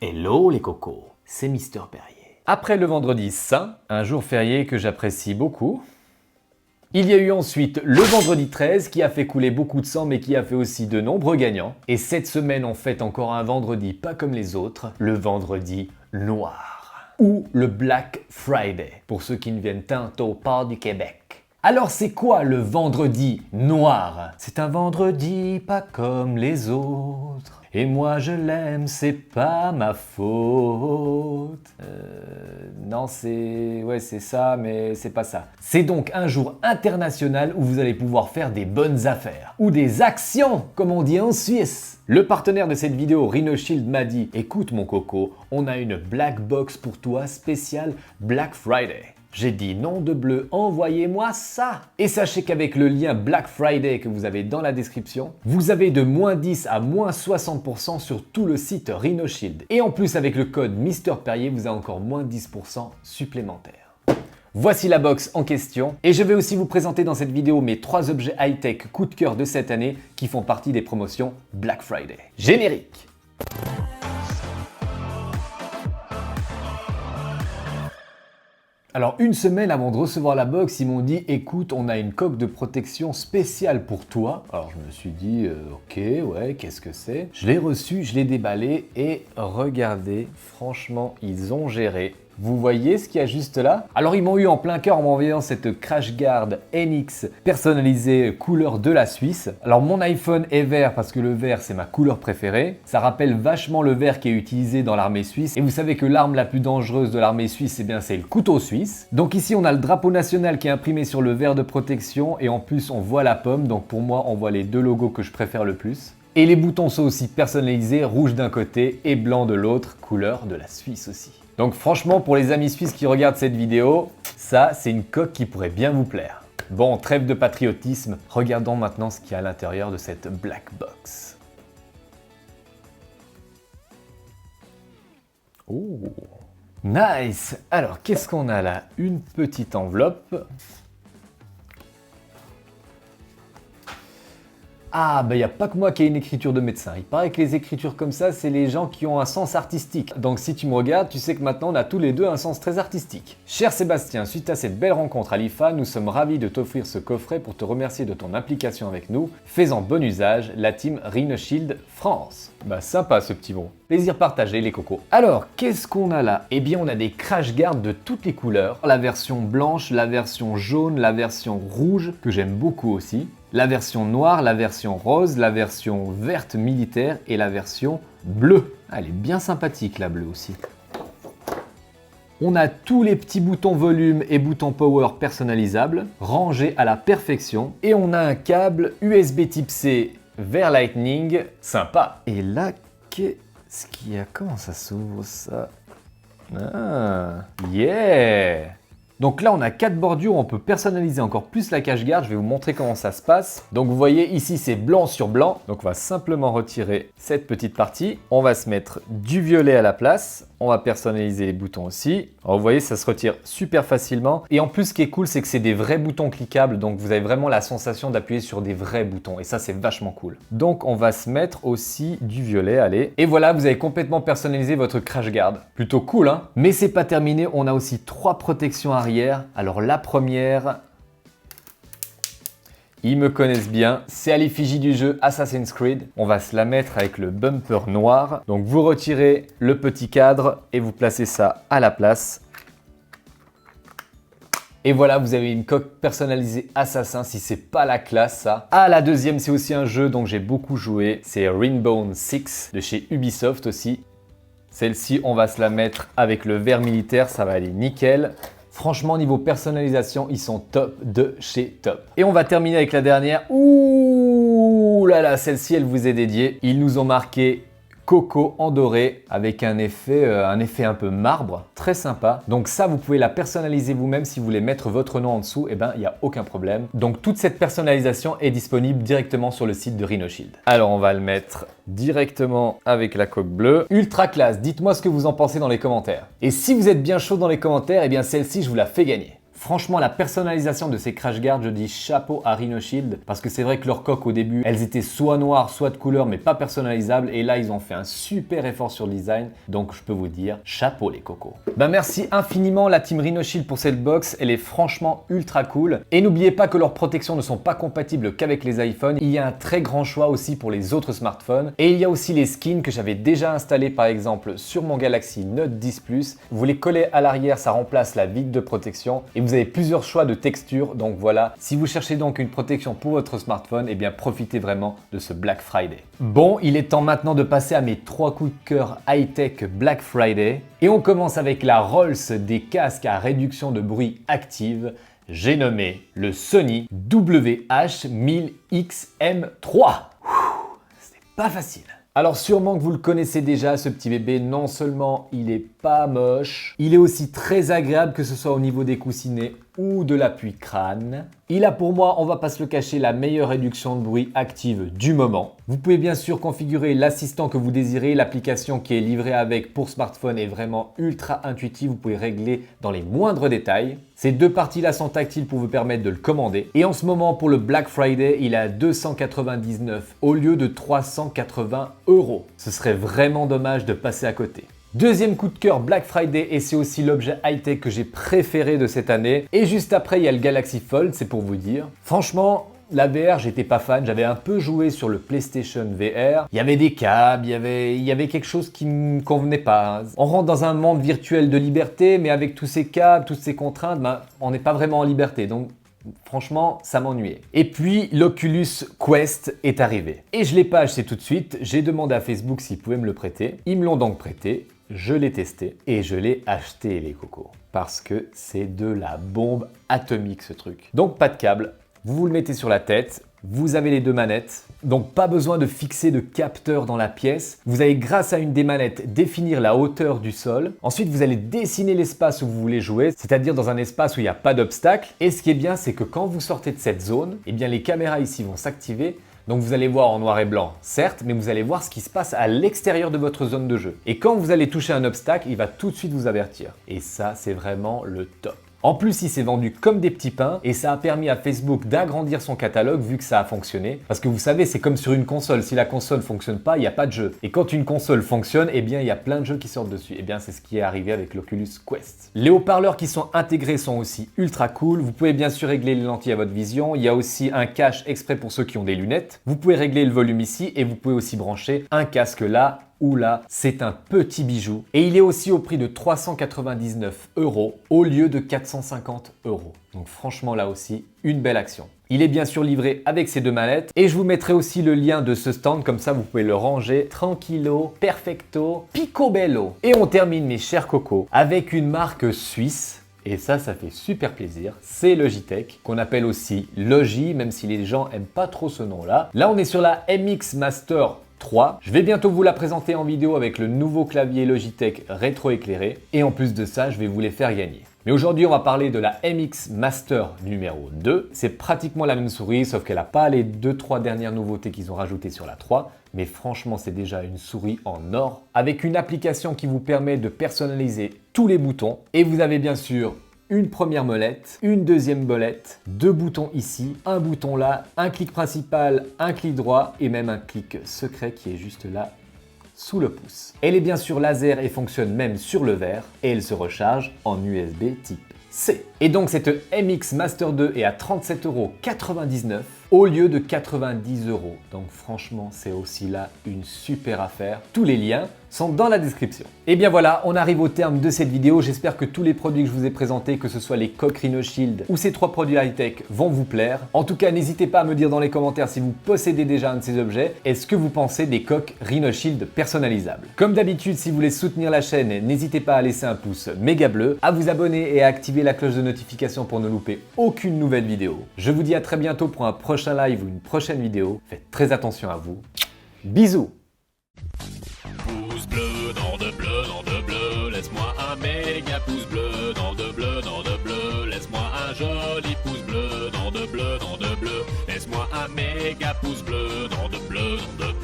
Hello les cocos, c'est Mister Perrier. Après le vendredi saint, un jour férié que j'apprécie beaucoup, il y a eu ensuite le vendredi 13 qui a fait couler beaucoup de sang mais qui a fait aussi de nombreux gagnants. Et cette semaine on fête encore un vendredi pas comme les autres, le vendredi noir. Ou le Black Friday, pour ceux qui ne viennent tantôt pas du Québec. Alors c'est quoi le vendredi noir? C'est un vendredi pas comme les autres. Et moi je l'aime, c'est pas ma faute. Non c'est... Ouais c'est ça, mais c'est pas ça. C'est donc un jour international où vous allez pouvoir faire des bonnes affaires. Ou des actions, comme on dit en Suisse. Le partenaire de cette vidéo, RhinoShield, m'a dit « Écoute mon coco, on a une black box pour toi spéciale Black Friday ». J'ai dit nom de bleu, envoyez-moi ça! Et sachez qu'avec le lien Black Friday que vous avez dans la description, vous avez de moins 10 à moins 60% sur tout le site RhinoShield. Et en plus avec le code Mister Perrier, vous avez encore moins 10% supplémentaire. Voici la box en question et je vais aussi vous présenter dans cette vidéo mes 3 objets high-tech coup de cœur de cette année qui font partie des promotions Black Friday. Générique! Alors une semaine avant de recevoir la box, ils m'ont dit « Écoute, on a une coque de protection spéciale pour toi ». Alors je me suis dit « Ok, ouais, qu'est-ce que c'est ?» Je l'ai reçu, je l'ai déballé et regardez, franchement, ils ont géré. Vous voyez ce qu'il y a juste là? Alors ils m'ont eu en plein cœur en m'envoyant cette Crash Guard NX personnalisée couleur de la Suisse. Alors mon iPhone est vert parce que le vert c'est ma couleur préférée. Ça rappelle vachement le vert qui est utilisé dans l'armée suisse. Et vous savez que l'arme la plus dangereuse de l'armée suisse, eh bien c'est le couteau suisse. Donc ici on a le drapeau national qui est imprimé sur le verre de protection et en plus on voit la pomme. Donc pour moi on voit les deux logos que je préfère le plus. Et les boutons sont aussi personnalisés, rouge d'un côté et blanc de l'autre, couleur de la Suisse aussi. Donc franchement, pour les amis suisses qui regardent cette vidéo, ça, c'est une coque qui pourrait bien vous plaire. Bon, trêve de patriotisme, regardons maintenant ce qu'il y a à l'intérieur de cette black box. Oh, nice! Alors, qu'est-ce qu'on a là? Une petite enveloppe. Ah, bah il n'y a pas que moi qui ai une écriture de médecin. Il paraît que les écritures comme ça, c'est les gens qui ont un sens artistique. Donc si tu me regardes, tu sais que maintenant on a tous les deux un sens très artistique. Cher Sébastien, suite à cette belle rencontre à l'IFA, nous sommes ravis de t'offrir ce coffret pour te remercier de ton implication avec nous. Fais-en bon usage, la team RhinoShield France. Bah sympa ce petit mot. Plaisir partagé les cocos. Alors, qu'est-ce qu'on a là? Eh bien on a des Crash Guard de toutes les couleurs. La version blanche, la version jaune, la version rouge, que j'aime beaucoup aussi. La version noire, la version rose, la version verte militaire et la version bleue. Elle est bien sympathique la bleue aussi. On a tous les petits boutons volume et boutons power personnalisables, rangés à la perfection. Et on a un câble USB type C vers Lightning, sympa. Et là, qu'est-ce qu'il y a? Comment ça s'ouvre ça? Ah, yeah! Donc là, on a 4 bordures, on peut personnaliser encore plus la cache garde. Je vais vous montrer comment ça se passe. Donc vous voyez ici, c'est blanc sur blanc. Donc on va simplement retirer cette petite partie. On va se mettre du violet à la place. On va personnaliser les boutons aussi. Alors vous voyez, ça se retire super facilement. Et en plus, ce qui est cool, c'est que c'est des vrais boutons cliquables. Donc vous avez vraiment la sensation d'appuyer sur des vrais boutons. Et ça, c'est vachement cool. Donc on va se mettre aussi du violet, allez. Et voilà, vous avez complètement personnalisé votre Crash Guard. Plutôt cool, hein? Mais c'est pas terminé. On a aussi 3 protections arrière. Alors la première, ils me connaissent bien, c'est à l'effigie du jeu Assassin's Creed. On va se la mettre avec le bumper noir. Donc vous retirez le petit cadre et vous placez ça à la place. Et voilà, vous avez une coque personnalisée Assassin, si c'est pas la classe ça. Ah, la deuxième, c'est aussi un jeu dont j'ai beaucoup joué. C'est Rainbow Six de chez Ubisoft aussi. Celle-ci, on va se la mettre avec le vert militaire, ça va aller nickel. Franchement, niveau personnalisation, ils sont top de chez top. Et on va terminer avec la dernière. Ouh là là, celle-ci, elle vous est dédiée. Ils nous ont marqué coco en doré avec un effet un peu marbre, très sympa. Donc ça, vous pouvez la personnaliser vous-même si vous voulez mettre votre nom en dessous, et ben il n'y a aucun problème. Donc toute cette personnalisation est disponible directement sur le site de RhinoShield. Alors on va le mettre directement avec la coque bleue. Ultra classe, dites-moi ce que vous en pensez dans les commentaires. Et si vous êtes bien chaud dans les commentaires, et bien celle-ci, je vous la fais gagner. Franchement, la personnalisation de ces crash guards, je dis chapeau à Rhino Shield parce que c'est vrai que leurs coques au début, elles étaient soit noires, soit de couleur, mais pas personnalisables. Et là, ils ont fait un super effort sur le design. Donc, je peux vous dire chapeau les cocos. Ben, merci infiniment la team Rhino Shield pour cette box. Elle est franchement ultra cool. Et n'oubliez pas que leurs protections ne sont pas compatibles qu'avec les iPhones. Il y a un très grand choix aussi pour les autres smartphones. Et il y a aussi les skins que j'avais déjà installés par exemple sur mon Galaxy Note 10 Plus. Vous les collez à l'arrière, ça remplace la vitre de protection. Et vous avez plusieurs choix de textures, donc voilà. Si vous cherchez donc une protection pour votre smartphone, eh bien profitez vraiment de ce Black Friday. Bon, il est temps maintenant de passer à mes 3 coups de cœur high-tech Black Friday. Et on commence avec la Rolls des casques à réduction de bruit active. J'ai nommé le Sony WH-1000XM3. C'est pas facile. Alors sûrement que vous le connaissez déjà, ce petit bébé, non seulement il est pas moche, il est aussi très agréable que ce soit au niveau des coussinets ou de l'appui crâne. Il a pour moi, on va pas se le cacher, la meilleure réduction de bruit active du moment. Vous pouvez bien sûr configurer l'assistant que vous désirez, l'application qui est livrée avec pour smartphone est vraiment ultra intuitive, vous pouvez régler dans les moindres détails. Ces deux parties-là sont tactiles pour vous permettre de le commander. Et en ce moment, pour le Black Friday, il est à 299 au lieu de 380 €. Ce serait vraiment dommage de passer à côté. Deuxième coup de cœur Black Friday, et c'est aussi l'objet high-tech que j'ai préféré de cette année. Et juste après, il y a le Galaxy Fold, c'est pour vous dire. Franchement, la VR, j'étais pas fan, j'avais un peu joué sur le PlayStation VR. Il y avait des câbles, il y avait quelque chose qui ne me convenait pas. On rentre dans un monde virtuel de liberté, mais avec tous ces câbles, toutes ces contraintes, on n'est pas vraiment en liberté. Donc franchement, ça m'ennuyait. Et puis, l'Oculus Quest est arrivé. Et je ne l'ai pas acheté tout de suite, j'ai demandé à Facebook s'ils pouvaient me le prêter. Ils me l'ont donc prêté, je l'ai testé et je l'ai acheté les cocos. Parce que c'est de la bombe atomique ce truc. Donc pas de câble, vous le mettez sur la tête, vous avez les deux manettes. Donc pas besoin de fixer de capteur dans la pièce. Vous allez grâce à une des manettes définir la hauteur du sol. Ensuite vous allez dessiner l'espace où vous voulez jouer, c'est-à-dire dans un espace où il n'y a pas d'obstacle. Et ce qui est bien, c'est que quand vous sortez de cette zone, eh bien les caméras ici vont s'activer. Donc vous allez voir en noir et blanc, certes, mais vous allez voir ce qui se passe à l'extérieur de votre zone de jeu. Et quand vous allez toucher un obstacle, il va tout de suite vous avertir. Et ça, c'est vraiment le top. En plus, il s'est vendu comme des petits pains et ça a permis à Facebook d'agrandir son catalogue vu que ça a fonctionné. Parce que vous savez, c'est comme sur une console. Si la console ne fonctionne pas, il n'y a pas de jeu. Et quand une console fonctionne, eh bien, il y a plein de jeux qui sortent dessus. Eh bien, c'est ce qui est arrivé avec l'Oculus Quest. Les haut-parleurs qui sont intégrés sont aussi ultra cool. Vous pouvez bien sûr régler les lentilles à votre vision. Il y a aussi un cache exprès pour ceux qui ont des lunettes. Vous pouvez régler le volume ici et vous pouvez aussi brancher un casque là. Oula, c'est un petit bijou. Et il est aussi au prix de 399 € au lieu de 450 €. Donc franchement là aussi, une belle action. Il est bien sûr livré avec ces deux manettes et je vous mettrai aussi le lien de ce stand, comme ça vous pouvez le ranger tranquillo, perfecto, picobello. Et on termine mes chers cocos avec une marque suisse. Et ça fait super plaisir, c'est Logitech, qu'on appelle aussi Logi, même si les gens aiment pas trop ce nom-là. Là, on est sur la MX Master 3. Je vais bientôt vous la présenter en vidéo avec le nouveau clavier Logitech rétro-éclairé. Et en plus de ça, je vais vous les faire gagner. Mais aujourd'hui, on va parler de la MX Master numéro 2. C'est pratiquement la même souris, sauf qu'elle n'a pas les 2-3 dernières nouveautés qu'ils ont rajoutées sur la 3. Mais franchement, c'est déjà une souris en or, avec une application qui vous permet de personnaliser tous les boutons. Et vous avez bien sûr une première molette, une deuxième molette, deux boutons ici, un bouton là, un clic principal, un clic droit et même un clic secret qui est juste là sous le pouce. Elle est bien sûr laser et fonctionne même sur le verre et elle se recharge en USB type C. Et donc cette MX Master 2 est à 37,99 € au lieu de 90 €. Donc franchement, c'est aussi là une super affaire. Tous les liens sont dans la description. Et bien voilà, on arrive au terme de cette vidéo. J'espère que tous les produits que je vous ai présentés, que ce soit les coques Rhino Shield ou ces 3 produits high-tech, vont vous plaire. En tout cas, n'hésitez pas à me dire dans les commentaires si vous possédez déjà un de ces objets et ce que vous pensez des coques Rhino Shield personnalisables. Comme d'habitude, si vous voulez soutenir la chaîne, n'hésitez pas à laisser un pouce méga bleu, à vous abonner et à activer la cloche de notification pour ne louper aucune nouvelle vidéo. Je vous dis à très bientôt pour un prochain live ou une prochaine vidéo. Faites très attention à vous. Bisous. Pouce bleu, dans de bleu, dans de bleu, laisse-moi un méga pouce bleu, dans de bleu, dans de bleu, laisse-moi un joli pouce bleu, dans de bleu, dans de bleu, laisse-moi un méga pouce bleu, dans de bleu, dans de bleu.